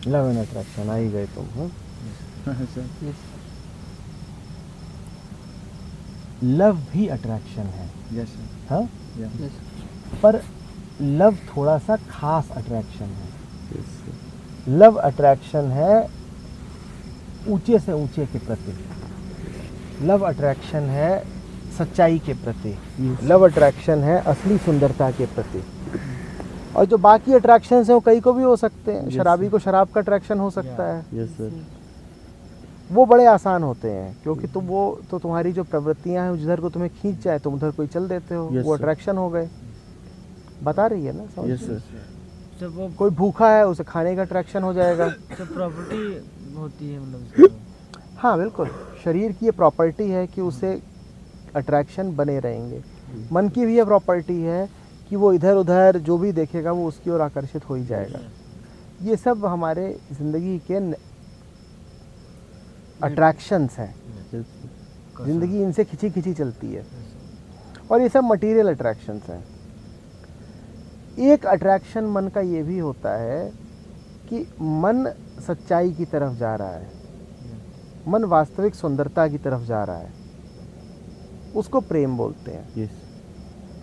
Love and attraction, आ ही गए तुम। Love भी अट्रैक्शन है। Yes sir. हाँ, यस पर लव थोड़ा सा खास अट्रैक्शन है। लव अट्रैक्शन है ऊंचे से ऊंचे के प्रति। लव अट्रैक्शन है सच्चाई के प्रति। लव अट्रैक्शन है असली सुंदरता के प्रति। और जो बाकी अट्रैक्शंस हैं वो कई को भी हो सकते हैं। शराबी को शराब का अट्रैक्शन हो सकता है। Yes sir. वो बड़े आसान होते हैं क्योंकि तुम वो तो तुम्हारी जो प्रवृत्तियां हैं जिधर को तुम्हें खींच जाए तुम उधर कोई चल देते हो। Yes, वो sir. अट्रैक्शन हो गए। बता रही है ना, समझ यस रही? सर। जब वो कोई भूखा है उसे खाने का अट्रैक्शन हो जाएगा। जब प्रॉपर्टी होती है मतलब उसका, हाँ बिल्कुल, शरीर की ये प्रॉपर्टी है कि उसे अट्रैक्शन बने रहेंगे। मन की भी ये प्रॉपर्टी है कि वो इधर उधर जो भी देखेगा वो उसकी ओर आकर्षित हो ही जाएगा। ये सब हमारे ज़िंदगी के अट्रैक्शंस हैं। ज़िंदगी इनसे खिंची खिंची चलती है और ये सब मटेरियल अट्रैक्शंस हैं। एक अट्रैक्शन मन का ये भी होता है कि मन सच्चाई की तरफ जा रहा है, मन वास्तविक सुंदरता की तरफ जा रहा है, उसको प्रेम बोलते हैं। यस।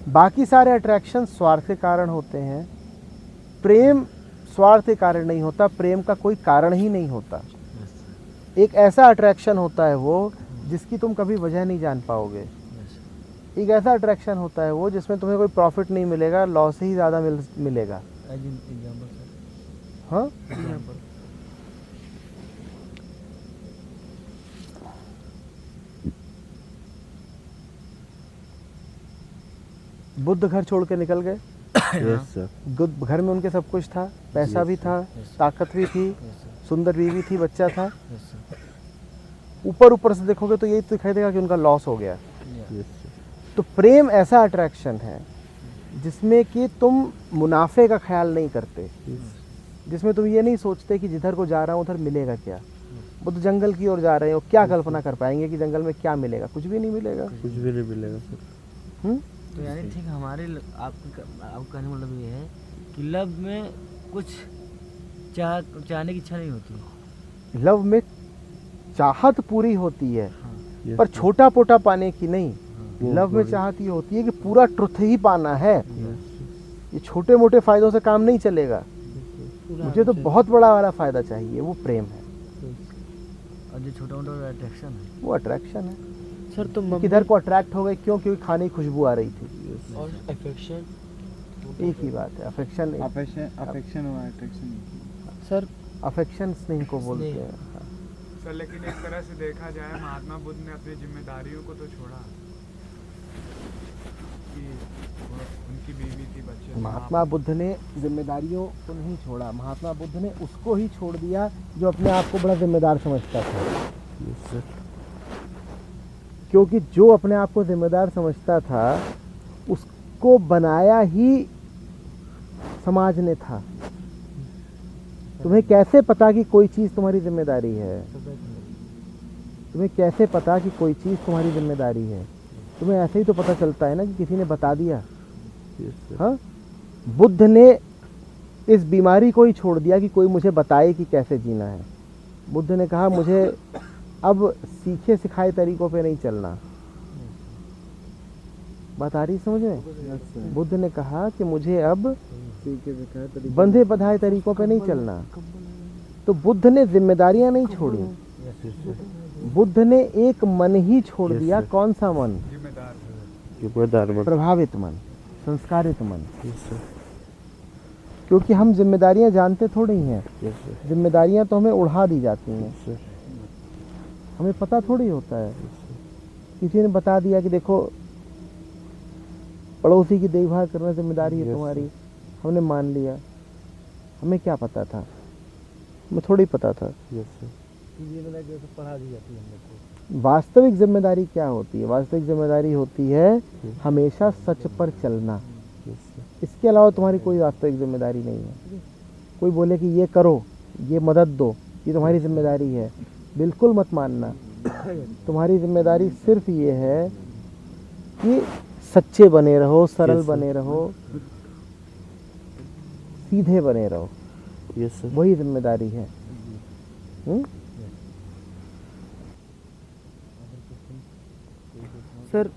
बाकी सारे अट्रैक्शन स्वार्थ के कारण होते हैं। प्रेम स्वार्थ के कारण नहीं होता, प्रेम का कोई कारण ही नहीं होता। एक ऐसा अट्रैक्शन होता है वो जिसकी तुम कभी वजह नहीं जान पाओगे। एक ऐसा अट्रैक्शन होता है वो जिसमें तुम्हें कोई प्रॉफिट नहीं मिलेगा, लॉस ही ज़्यादा मिलेगा। एग्जाम्पल सर, हाँ, एग्जाम्पल बुद्ध घर छोड़ के निकल गए। Yes sir. बुद्ध घर में उनके सब कुछ था, पैसा भी था, ताकत भी थी, सुंदर बीवी थी, बच्चा था। ऊपर ऊपर से देखोगे तो यही दिखाई देगा कि उनका लॉस हो गया। Yes sir. तो प्रेम ऐसा अट्रैक्शन है जिसमें कि तुम मुनाफे का ख्याल नहीं करते, जिसमें तुम ये नहीं सोचते कि जिधर को जा रहा हूँ उधर मिलेगा क्या। बुद्ध जंगल की ओर जा रहे हो, क्या कल्पना कर पाएंगे कि जंगल में क्या मिलेगा? कुछ भी नहीं मिलेगा। कुछ भी नहीं मिलेगा सर। तो यानी ठीक हमारे आपका कहने का मतलब ये है कि लव में कुछ चाहने की इच्छा नहीं होती। लव में चाहत पूरी होती है, Yes, पर sir. छोटा पोटा पाने की नहीं। वो लव में बड़ी- चाहत ये होती है कि पूरा ट्रुथ ही पाना है। Yes, ये छोटे मोटे फायदों से काम नहीं चलेगा। sir. मुझे तो बहुत बड़ा वाला फायदा चाहिए, वो प्रेम है, और जो छोटा मोटा अट्रैक्शन है वो अट्रैक्शन है। सर तो किधर को अट्रैक्ट हो गए? क्यों? क्योंकि खाने की खुशबू आ रही थी। और अफेक्शन एक ही बात है, अफेक्शन। अफेक्शन और अट्रैक्शन। सर अफेक्शन स्नेह को बोलते स्नेह। हैं। हाँ। सर लेकिन एक तरह से देखा जाए महात्मा बुद्ध ने अपनी जिम्मेदारियों को तो छोड़ा कि उनकी बीवी थी, बच्चे थे। महात्मा बुद्ध ने जिम्मेदारियों को नहीं छोड़ा, महात्मा बुद्ध ने उसको ही छोड़ दिया जो अपने आप को बड़ा जिम्मेदार समझता था। Yes, sir. क्योंकि जो अपने आप को जिम्मेदार समझता था उसको बनाया ही समाज ने था। तुम्हें कैसे पता कि कोई चीज़ तुम्हारी जिम्मेदारी है? तुम्हें कैसे पता कि कोई चीज़ तुम्हारी जिम्मेदारी है? तुम्हें ऐसे ही तो पता चलता है ना कि किसी ने बता दिया। Yes, sir. हाँ, बुद्ध ने इस बीमारी को ही छोड़ दिया कि कोई मुझे बताए कि कैसे जीना है। बुद्ध ने कहा मुझे अब सीखे सिखाए तरीकों पे नहीं चलना। बात आ रही समझ में? Yes, sir. बुद्ध ने कहा कि मुझे अब सीखे सिखाए तरीके- बंधे बधाए तरीकों पे नहीं चलना। तो बुद्ध ने जिम्मेदारियां नहीं छोड़ी, Yes, sir. बुद्ध ने एक मन ही छोड़ Yes, दिया। sir. कौन सा मन? जिम्मेदार जिम्मेदार बन- प्रभावित मन, संस्कारित मन। Yes, sir. क्योंकि हम जिम्मेदारियां जानते थोड़ी ही हैं। Yes, sir. जिम्मेदारियां तो हमें उड़ा दी जाती हैं, Yes, sir. हमें पता थोड़ी होता है। किसी ने बता दिया कि देखो पड़ोसी की देखभाल करना जिम्मेदारी है Yes, तुम्हारी, हमने मान लिया। हमें क्या पता था? हमें थोड़ी पता था। Yes, sir. ये मतलब कि पढ़ा दी जाती है हम लोग को। वास्तविक जिम्मेदारी क्या होती है? वास्तविक जिम्मेदारी होती है हमेशा सच पर चलना। Yes, sir. इसके अलावा तुम्हारी कोई वास्तविक जिम्मेदारी नहीं है। कोई बोले कि ये करो, ये मदद दो, ये तुम्हारी जिम्मेदारी है, बिल्कुल मत मानना। तुम्हारी जिम्मेदारी सिर्फ ये है कि सच्चे बने रहो, सरल Yes, sir. बने रहो, सीधे बने रहो। Yes sir. वही जिम्मेदारी है। सर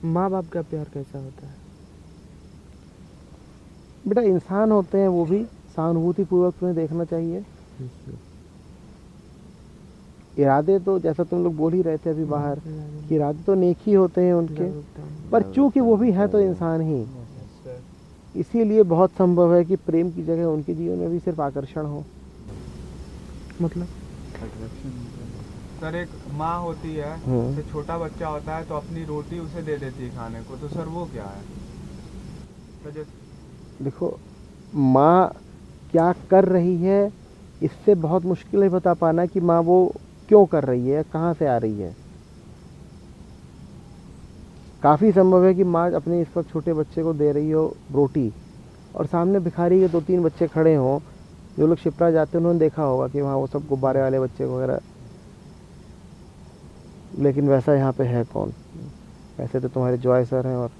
माँ बाप का प्यार कैसा होता है? बेटा इंसान होते हैं, वो भी सहानुभूति पूर्वक तुम्हें देखना चाहिए। इरादे तो जैसा तुम लोग बोल ही रहे थे अभी बाहर कि इरादे तो नेक ही होते हैं उनके, पर चूंकि वो भी है तो इंसान ही, इसीलिए बहुत संभव है कि प्रेम की जगह उनके जीवन में भी सिर्फ आकर्षण हो। मतलब सर एक माँ होती है, जैसे छोटा बच्चा होता है तो अपनी रोटी उसे दे देती है खाने को, तो सर वो क्या है? तो देखो माँ क्या कर रही है इससे बहुत मुश्किल है बता पाना कि माँ वो क्यों कर रही है, कहाँ से आ रही है। काफ़ी संभव है कि माँ अपने इस वक्त छोटे बच्चे को दे रही हो रोटी और सामने भिखारी के 2-3 बच्चे खड़े हों, जो लोग शिप्रा जाते हैं उन्होंने देखा होगा कि वहाँ वो सब गुब्बारे वाले बच्चे वगैरह, लेकिन वैसा यहाँ पे है कौन? वैसे तो तुम्हारे जॉय सर हैं और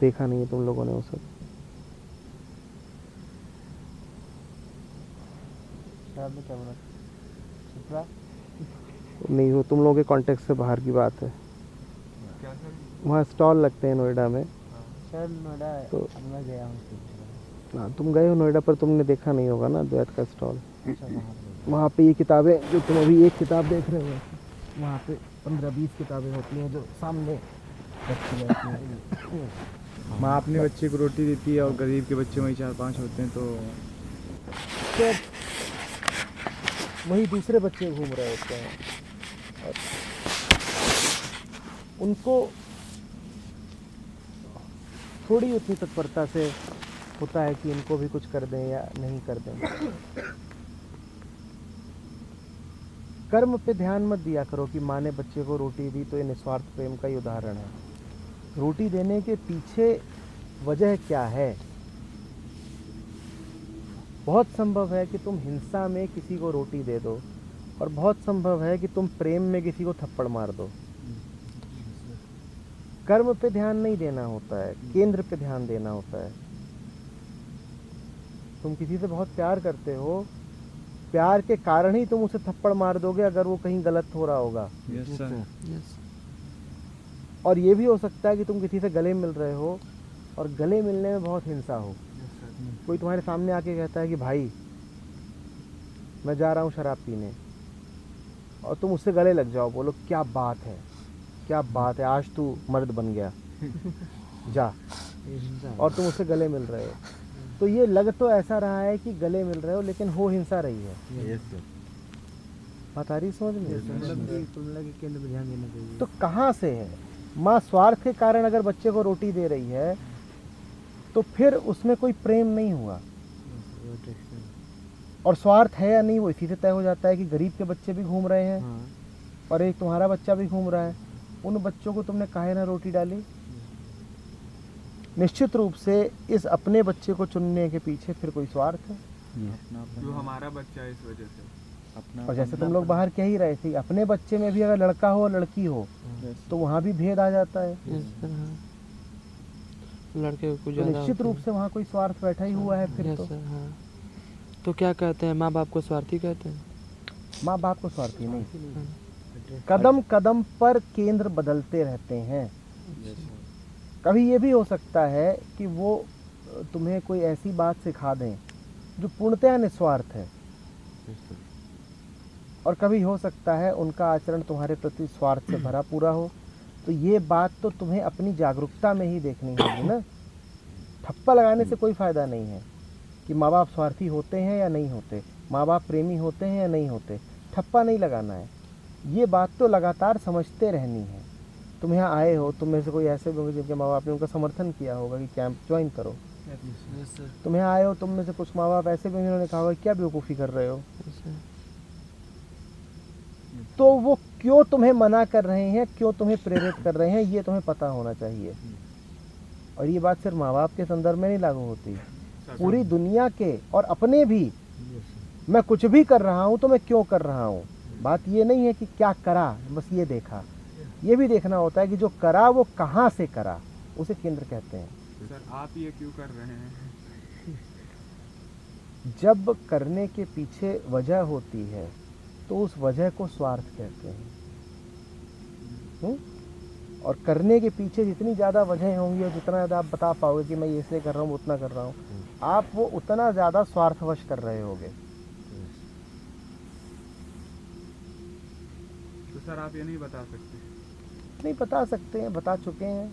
देखा नहीं है तुम लोगों ने वो सब। क्या बोला? शिप्रा? नहीं, वो तुम लोगों के कॉन्टेक्स्ट से बाहर की बात है। क्या सर? वहाँ स्टॉल लगते हैं नोएडा में। सर नोएडा तो मैं गया हूँ। हाँ तुम गए हो नोएडा, पर तुमने देखा नहीं होगा ना द्वैत का स्टॉल। अच्छा बाहर वहाँ पे ये किताबें जो तुम अभी एक किताब देख रहे हो, वहाँ पे 15-20 किताबें होती हैं जो सामने रखी जाती हैं। माँ अपने बच्चे को रोटी देती है और गरीब के बच्चे वही 4-5 होते हैं, तो वही दूसरे बच्चे घूम रहे होते हैं और उनको थोड़ी उतनी तत्परता से होता है कि इनको भी कुछ कर दें या नहीं कर दें। कर्म पे ध्यान मत दिया करो कि माँ ने बच्चे को रोटी दी तो ये निस्वार्थ प्रेम का ही उदाहरण है। रोटी देने के पीछे वजह क्या है? बहुत संभव है कि तुम हिंसा में किसी को रोटी दे दो और बहुत संभव है कि तुम प्रेम में किसी को थप्पड़ मार दो। कर्म पे ध्यान नहीं देना होता है, केंद्र पे ध्यान देना होता है। तुम किसी से बहुत प्यार करते हो, प्यार के कारण ही तुम उसे थप्पड़ मार दोगे अगर वो कहीं गलत हो रहा होगा। Yes sir. और ये भी हो सकता है कि तुम किसी से गले मिल रहे हो और गले मिलने में बहुत हिंसा हो। कोई तुम्हारे सामने आके कहता है कि भाई मैं जा रहा हूँ शराब पीने, और तुम उससे गले लग जाओ, बोलो क्या बात है, क्या बात है, आज तू मर्द बन गया, जा, और तुम उससे गले मिल रहे हो। तो ये लग तो ऐसा रहा है कि गले मिल रहे हो, लेकिन हो हिंसा रही है। Yes sir. बात आ रही समझ में? मतलब कि तुलना के केंद्र पे ध्यान देना चाहिए। तो कहाँ से है? माँ स्वार्थ के कारण अगर बच्चे को रोटी दे रही है तो फिर उसमें कोई प्रेम नहीं हुआ। और स्वार्थ है या नहीं वो इसी से तय हो जाता है कि गरीब के बच्चे भी घूम रहे हैं और एक तुम्हारा बच्चा भी घूम रहा है, उन बच्चों को तुमने काहे ना रोटी डाली? निश्चित रूप से इस अपने बच्चे को चुनने के पीछे फिर कोई स्वार्थ है। जो हमारा बच्चा है इस वजह से अपना। और जैसे तुम लोग बाहर कह ही रहे थे, अपने बच्चे में भी अगर लड़का हो और लड़की हो तो वहाँ भी भेद आ जाता है। लड़के को तो ज्यादा निश्चित रूप से वहाँ कोई स्वार्थ बैठा ही हुआ है फिर तो। हाँ। तो क्या कहते हैं, माँ बाप को स्वार्थी कहते हैं? माँ बाप को स्वार्थी नहीं, कदम कदम पर केंद्र बदलते रहते हैं। कभी ये भी हो सकता है कि वो तुम्हें कोई ऐसी बात सिखा दें जो पूर्णतया निस्वार्थ है, और कभी हो सकता है उनका आचरण तुम्हारे प्रति स्वार्थ से भरा पूरा हो। तो ये बात तो तुम्हें अपनी जागरूकता में ही देखनी होगी ना। ठप्पा लगाने से कोई फ़ायदा नहीं है कि माँ बाप स्वार्थी होते हैं या नहीं होते, माँ बाप प्रेमी होते हैं या नहीं होते। ठप्पा नहीं लगाना है, ये बात तो लगातार समझते रहनी है। तुम यहाँ आए हो, तुम में से कोई ऐसे भी होंगे जिनके माँ बाप ने उनका समर्थन किया होगा कि कैंप ज्वाइन करो। तुम यहाँ आए हो, तुम में से कुछ माँ बाप ऐसे भी होंगे जिन्होंने कहा होगा क्या बेवकूफ़ी कर रहे हो। तो वो क्यों तुम्हें मना कर रहे हैं, क्यों तुम्हें प्रेरित कर रहे हैं, ये तुम्हें पता होना चाहिए। और ये बात सिर्फ माँ बाप के संदर्भ में नहीं लागू होती, पूरी दुनिया के और अपने भी। मैं कुछ भी कर रहा हूँ तो मैं क्यों कर रहा हूँ। बात ये नहीं है कि क्या करा, बस ये देखा। ये भी देखना होता है कि जो करा वो कहाँ से करा, उसे केंद्र कहते हैं। सर आप ये क्यों कर रहे हैं? जब करने के पीछे वजह होती है तो उस वजह को स्वार्थ कहते हैं। और करने के पीछे जितनी ज़्यादा वजह होंगी और जितना ज़्यादा आप बता पाओगे कि मैं ये इसलिए कर रहा हूँ उतना कर रहा हूँ, आप वो उतना ज़्यादा स्वार्थवश कर रहे होगे। तो सर आप ये नहीं बता सकते? नहीं बता सकते हैं, बता चुके हैं।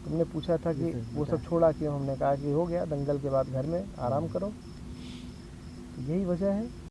तुमने पूछा था कि वो सब छोड़ा क्यों, हमने कहा कि हो गया दंगल के बाद घर में आराम करो, तो यही वजह है।